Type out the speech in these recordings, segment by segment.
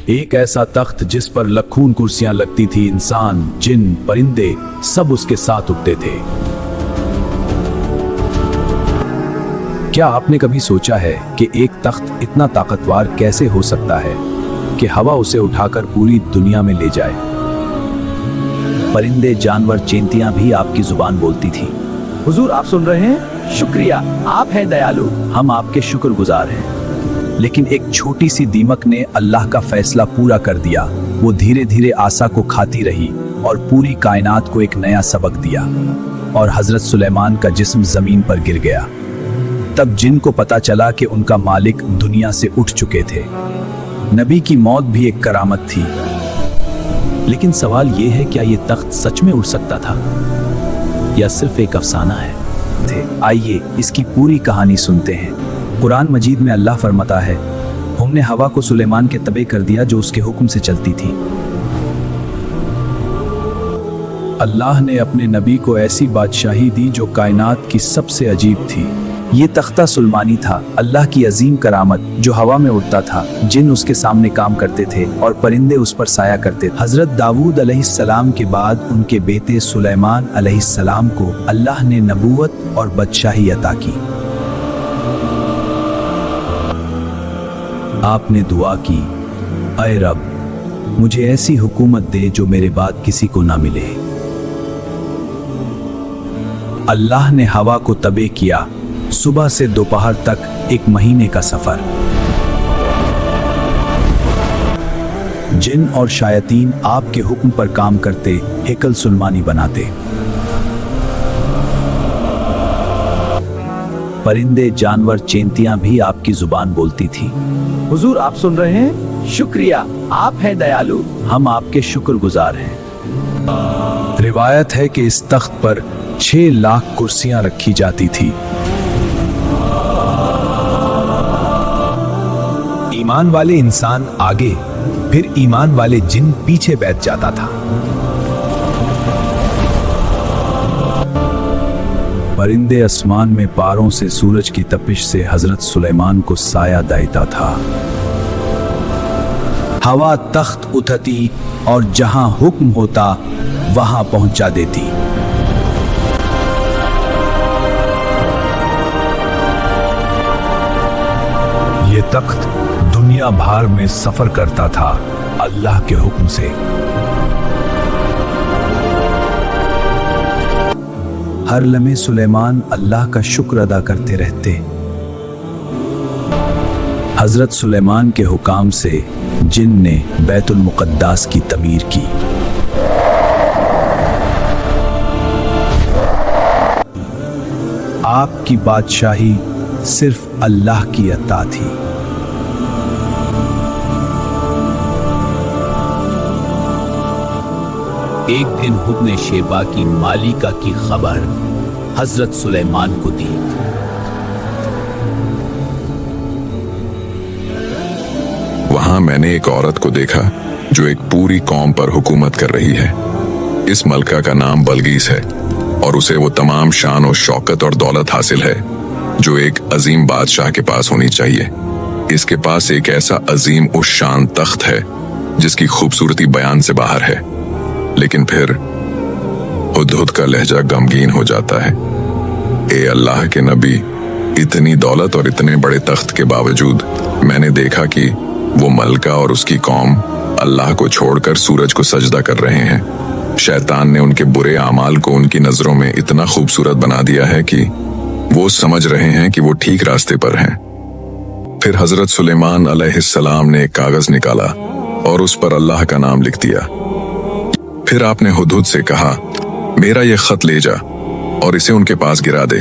एक ऐसा तख्त जिस पर लाखों कुर्सियां लगती थी, इंसान, जिन, परिंदे सब उसके साथ उठते थे। क्या आपने कभी सोचा है कि एक तख्त इतना ताकतवर कैसे हो सकता है कि हवा उसे उठाकर पूरी दुनिया में ले जाए? परिंदे, जानवर, चींटियां भी आपकी जुबान बोलती थी। हुजूर आप सुन रहे हैं? शुक्रिया, आप हैं दयालु। हम आपके शुक्रगुजार हैं। लेकिन एक छोटी सी दीमक ने अल्लाह का फैसला पूरा कर दिया। वो धीरे धीरे आसा को खाती रही और पूरी कायनात को एक नया सबक दिया। और हजरत सुलेमान का जिस्म जमीन पर गिर गया। तब जिन को पता चला कि उनका मालिक दुनिया से उठ चुके थे। नबी की मौत भी एक करामत थी। लेकिन सवाल ये है, क्या ये तख्त सच में उड़ सकता था या सिर्फ एक अफसाना है? आइए इसकी पूरी कहानी सुनते हैं। कुरान मजीद में अल्लाह फरमाता है, हमने हवा को सुलेमान के तबे कर दिया जो उसके हुक्म से चलती थी। अल्लाह ने अपने नबी को ऐसी बादशाही दी जो कायनात की सबसे अजीब थी। ये तख्ता सुलेमानी था, अल्लाह की अजीम करामत, जो हवा में उड़ता था। जिन उसके सामने काम करते थे और परिंदे उस पर साया करते थे। हजरत दाऊद अलैहिस्सलाम के बाद उनके बेटे सुलेमान अलैहिस्सलाम को अल्लाह ने नबूवत और बादशाही अता की। आपने दुआ की, ऐ रब, मुझे ऐसी हुकूमत दे जो मेरे बाद किसी को ना मिले। अल्लाह ने हवा को तबे किया, सुबह से दोपहर तक 1 महीने का सफर। जिन और शायतीन आपके हुक्म पर काम करते, हेकल सुलेमानी बनाते। परिंदे, जानवर, चींटियां भी आपकी जुबान बोलती थी। हुजूर आप सुन रहे हैं? शुक्रिया, आप हैं दयालु। हम आपके शुक्रगुजार हैं। रिवायत है कि इस तख्त पर 6 लाख कुर्सियां रखी जाती थी। ईमान वाले इंसान आगे, फिर ईमान वाले जिन पीछे बैठ जाता था। परिंदे आसमान में पारों से सूरज की तपिश से हजरत सुलेमान को साया देता था। हवा तख्त उठती और जहां हुक्म होता वहां पहुंचा देती। ये तख्त दुनिया भर में सफर करता था अल्लाह के हुक्म से। हर लम्हे सुलेमान अल्लाह का शुक्र अदा करते रहते। हजरत सुलेमान के हुकाम से जिन ने बैतुल मुक़द्दस की तमीर की। आपकी बादशाही सिर्फ अल्लाह की अता थी। एक दिन हुब्ने शेबा की मालिका की खबर हजरत सुलेमान को दी। वहां मैंने एक औरत को देखा जो एक पूरी कौम पर हुकूमत कर रही है। इस मलका का नाम बल्गीस है और उसे वो तमाम शान और शौकत और दौलत हासिल है जो एक अजीम बादशाह के पास होनी चाहिए। इसके पास एक ऐसा अजीम उस शान तख्त है जिसकी खूबसूरती बयान से बाहर है। लेकिन फिर हुदहुद का लहजा गमगीन हो जाता है। ए अल्लाह के नबी, इतनी दौलत और इतने बड़े तख्त के बावजूद मैंने देखा कि वो मलका और उसकी कौम अल्लाह को छोड़कर सूरज को सजदा कर रहे हैं। शैतान ने उनके बुरे आमाल को उनकी नजरों में इतना खूबसूरत बना दिया है कि वो समझ रहे हैं कि वो ठीक रास्ते पर हैं। फिर हजरत सुलेमान अलैहिस्सलाम ने एक कागज निकाला और उस पर अल्लाह का नाम लिख दिया। फिर आपने हुदहुद से कहा, मेरा ये खत ले जा और इसे उनके पास गिरा दे।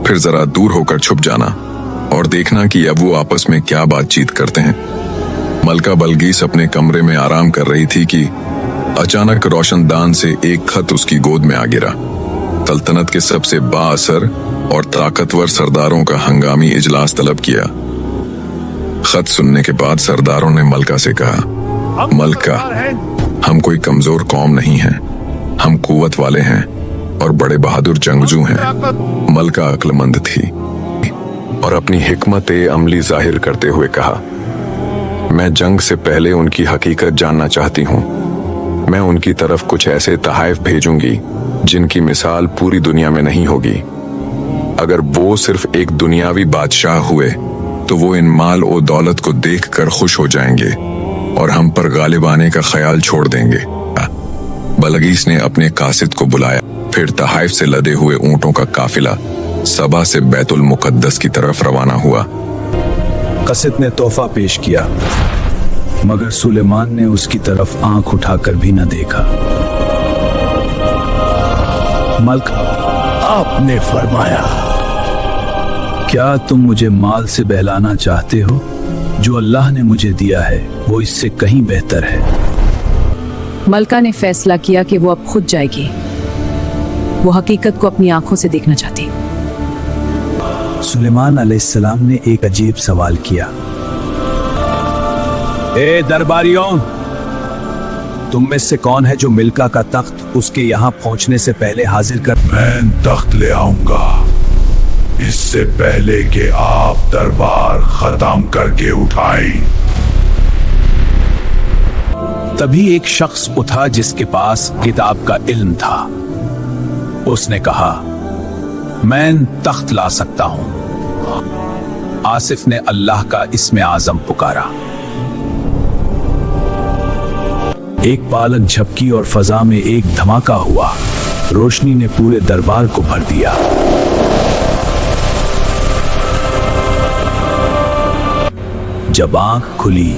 फिर जरा दूर होकर छुप जाना और देखना कि अब वो आपस में क्या बातचीत करते हैं। मलका बल्गीस अपने कमरे में आराम कर रही थी कि अचानक रोशनदान से एक खत उसकी गोद में आ गिरा। सल्तनत के सबसे बाअसर और ताकतवर सरदारों का हंगामी इजलास तलब किया। खत सुनने के बाद सरदारों ने मलका से कहा, मलका, हम कोई कमजोर कौम नहीं हैं, हम कुव्वत वाले हैं और बड़े बहादुर जंगजू हैं। मलका अक्लमंद थी और अपनी हिकमत अमली जाहिर करते हुए कहा, मैं जंग से पहले उनकी हकीकत जानना चाहती हूँ। मैं उनकी तरफ कुछ ऐसे तहाइफ भेजूंगी जिनकी मिसाल पूरी दुनिया में नहीं होगी। अगर वो सिर्फ एक दुनियावी बादशाह हुए तो वो इन माल और दौलत को देखकर खुश हो जाएंगे और हम पर गालिब आने का ख्याल छोड़ देंगे। बलगीस ने अपने कासिद को बुलाया। फिर तहाइफ से लदे हुए ऊंटों का काफिला सबा से बैतुल मुकद्दस की तरफ रवाना हुआ। कासिद ने तोहफा पेश किया, मगर सुलेमान ने उसकी तरफ आंख उठाकर भी न देखा। मल्क, आपने फरमाया। क्या तुम मुझे माल से बहलाना चाहते हो? जो अल्लाह ने मुझे दिया है वो इससे कहीं बेहतर है। मलका ने फैसला किया कि वो अब खुद जाएगी। वो हकीकत को अपनी आंखों से देखना चाहती। सुलेमान अलैहिस्सलाम ने एक अजीब सवाल किया। ए दरबारियों, तुम में से कौन है जो मिल्का का तख्त उसके यहाँ पहुंचने से पहले हाजिर कर? मैं तख्त ले आऊंगा, इससे पहले कि आप दरबार खत्म करके उठाएं। तभी एक शख्स उठा जिसके पास किताब का इल्म था। उसने कहा, मैं तख्त ला सकता हूं। आसिफ ने अल्लाह का इस्मे आजम पुकारा। एक पालक झपकी और फजा में एक धमाका हुआ। रोशनी ने पूरे दरबार को भर दिया। जब आंख खुली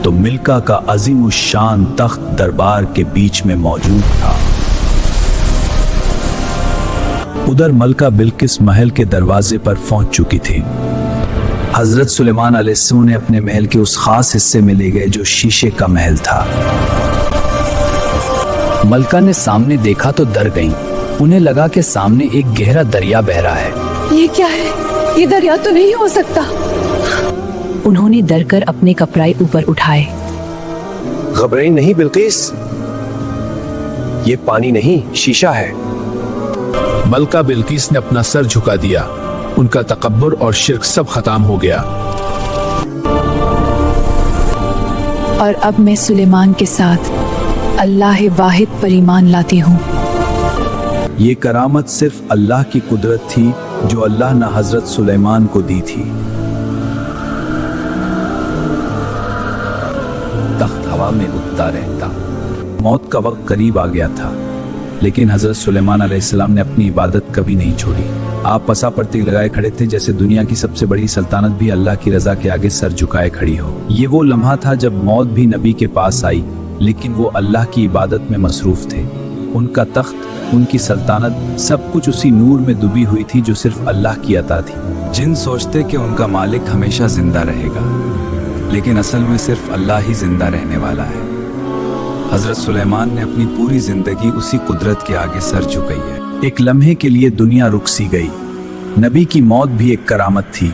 तो मिल्का का अजीम शान तख्त दरबार के बीच में मौजूद था। उधर मलका बिल्किस महल के दरवाजे पर पहुंच चुकी थी। हजरत सुलेमान अलैहिस्सलाम ने अपने महल के उस खास हिस्से में ले गए जो शीशे का महल था। मलका ने सामने देखा तो डर गईं। उन्हें लगा कि सामने एक गहरा दरिया बह रहा है। ये क्या है? ये दरिया तो नहीं हो सकता। उन्होंने डर कर अपने कपड़े ऊपर उठाए। घबराई नहीं बिल्किस, ये पानी नहीं शीशा है। मलका बिल्किस ने अपना सर झुका दिया। उनका तकब्बुर और शिर्क सब खत्म हो गया। और अब मैं सुलेमान के साथ अल्लाह वाहिद पर ईमान लाती हूँ। ये करामत सिर्फ अल्लाह की कुदरत थी जो अल्लाह ने हजरत सुलेमान को दी थी। तख्त हवा में उड़ता रहता। मौत का वक्त करीब आ गया था, लेकिन हजरत सुलेमान अलैहिस्सलाम ने अपनी इबादत कभी नहीं छोड़ी। आप पसा पड़ती लगाए खड़े थे जैसे दुनिया की सबसे बड़ी सल्तनत भी अल्लाह की रजा के आगे सर झुकाए खड़ी हो। ये वो लम्हा था जब मौत भी नबी के पास आई, लेकिन वो अल्लाह की इबादत में मसरूफ थे। उनका तख्त, उनकी सल्तनत, सब कुछ उसी नूर में डूबी हुई थी जो सिर्फ अल्लाह की अता थी। जिन सोचते कि उनका मालिक हमेशा जिंदा रहेगा, लेकिन असल में सिर्फ अल्लाह ही जिंदा रहने वाला है। हजरत सुलेमान ने अपनी पूरी जिंदगी उसी कुदरत के आगे सर झुकाई है। एक लम्हे के लिए दुनिया रुक सी गई। नबी की मौत भी एक करामत थी।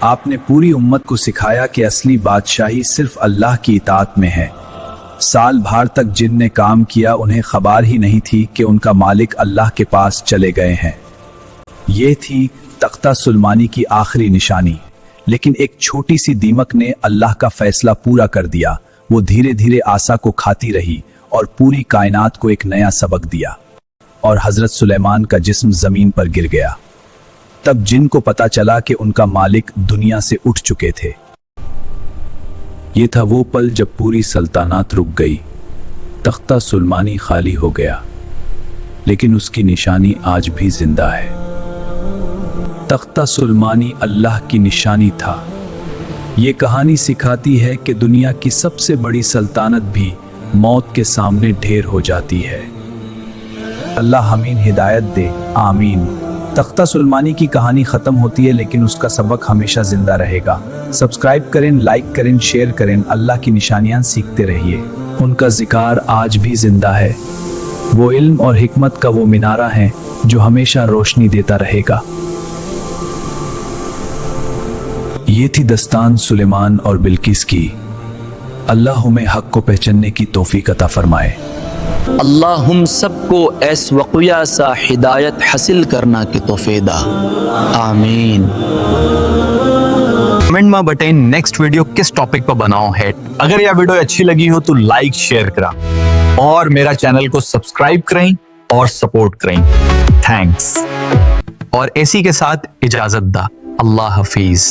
आपने पूरी उम्मत को सिखाया कि असली बादशाही सिर्फ अल्लाह की इताअत में है। साल भर तक जिनने काम किया उन्हें खबर ही नहीं थी कि उनका मालिक अल्लाह के पास चले गए हैं। ये थी तख्ता सुलेमानी की आखिरी निशानी। लेकिन एक छोटी सी दीमक ने अल्लाह का फैसला पूरा कर दिया। वो धीरे धीरे आसा को खाती रही और पूरी कायनात को एक नया सबक दिया, और हजरत सुलेमान का जिस्म जमीन पर गिर गया। तब जिन को पता चला कि उनका मालिक दुनिया से उठ चुके थे। ये था वो पल जब पूरी सल्तनत रुक गई। तख्ता सुलेमानी खाली हो गया, लेकिन उसकी निशानी आज भी जिंदा है। तख्ता सुलेमानी अल्लाह की निशानी था। ये कहानी सिखाती है कि दुनिया की सबसे बड़ी सल्तनत भी मौत के सामने ढेर हो जाती है। अल्लाह हमीन हिदायत दे, आमीन। तख्ता सुलेमानी की कहानी खत्म होती है, लेकिन उसका सबक हमेशा जिंदा रहेगा। सब्सक्राइब करें, लाइक करें, शेयर करें। अल्लाह की निशानियां सीखते रहिए। उनका जिक्र आज भी जिंदा है। वो इल्म और हिकमत का वो मीनारा है जो हमेशा रोशनी देता रहेगा। ये थी दस्तान सुलेमान और बिल्किस की। अल्लाह हमें हक को पहचानने की तौफीक अता फरमाए। अल्लाह हम सबको ऐस वक़िया सा हिदायत हासिल करना की तौफीक दा, आमीन। कमेंट में बताएं नेक्स्ट वीडियो किस टॉपिक पर बनाओ है। अगर यह वीडियो अच्छी लगी हो तो लाइक शेयर करा और मेरा चैनल को सब्सक्राइब करें और सपोर्ट करें। थैंक्स। और ऐसी के साथ इजाजत दा। अल्लाह हाफिज।